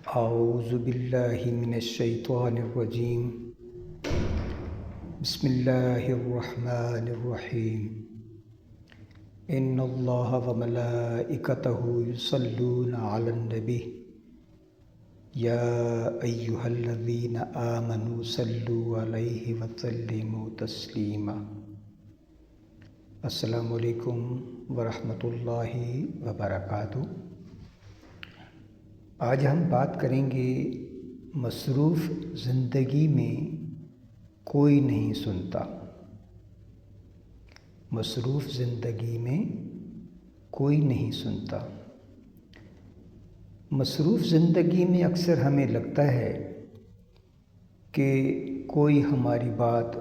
اعوذ باللہ من الشیطان الرجیم بسم اللہ الرحمن الرحیم ان اللہ وملائکتہ یصلون علی النبی یا ایہا الذین آمنوا صلوا علیہ وسلموا تسلیما۔ السلام علیکم ورحمۃ اللہ وبرکاتہ۔ آج ہم بات کریں گے مصروف زندگی میں کوئی نہیں سنتا۔ مصروف زندگی میں کوئی نہیں سنتا۔ مصروف زندگی میں اکثر ہمیں لگتا ہے کہ کوئی ہماری بات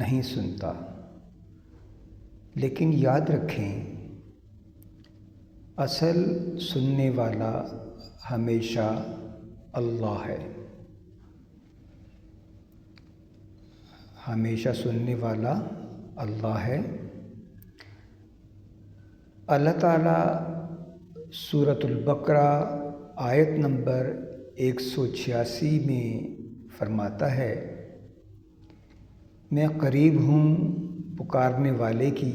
نہیں سنتا، لیکن یاد رکھیں اصل سننے والا ہمیشہ اللہ ہے۔ ہمیشہ سننے والا اللہ ہے۔ اللہ تعالیٰ سورۃ البقرہ آیت نمبر 186 میں فرماتا ہے، میں قریب ہوں پکارنے والے کی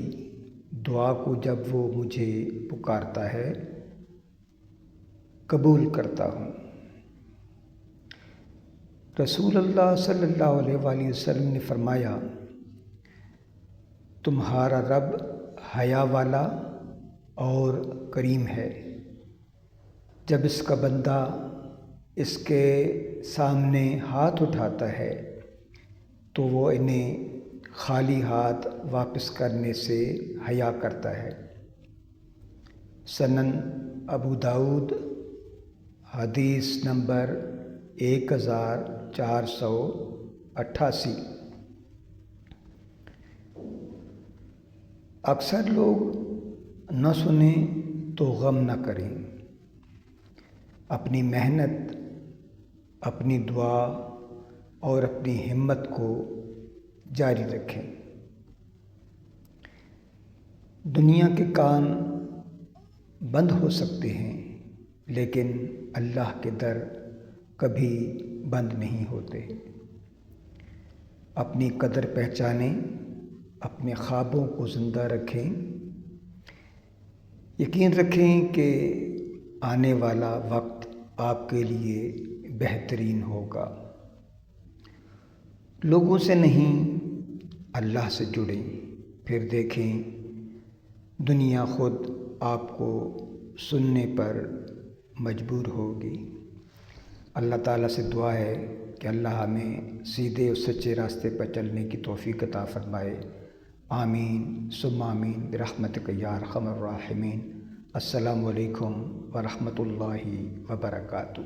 دعا کو، جب وہ مجھے پکارتا ہے قبول کرتا ہوں۔ رسول اللہ صلی اللہ علیہ وآلہ وسلم نے فرمایا، تمہارا رب حیا والا اور کریم ہے۔ جب اس کا بندہ اس کے سامنے ہاتھ اٹھاتا ہے تو وہ انہیں خالی ہاتھ واپس کرنے سے حیا کرتا ہے۔ سنن ابو داؤد حدیث نمبر 1488۔ اکثر لوگ نہ سنیں تو غم نہ کریں، اپنی محنت، اپنی دعا اور اپنی ہمت کو جاری رکھیں۔ دنیا کے کان بند ہو سکتے ہیں، لیکن اللہ کے در کبھی بند نہیں ہوتے۔ اپنی قدر پہچانیں، اپنے خوابوں کو زندہ رکھیں، یقین رکھیں کہ آنے والا وقت آپ کے لیے بہترین ہوگا۔ لوگوں سے نہیں، اللہ سے جڑیں، پھر دیکھیں دنیا خود آپ کو سننے پر مجبور ہوگی۔ اللہ تعالیٰ سے دعا ہے کہ اللہ ہمیں سیدھے اور سچے راستے پر چلنے کی توفیق عطا فرمائے۔ آمین ثم آمین برحمتک یا ارحم الراحمین۔ السلام علیکم ورحمۃ اللہ وبرکاتہ۔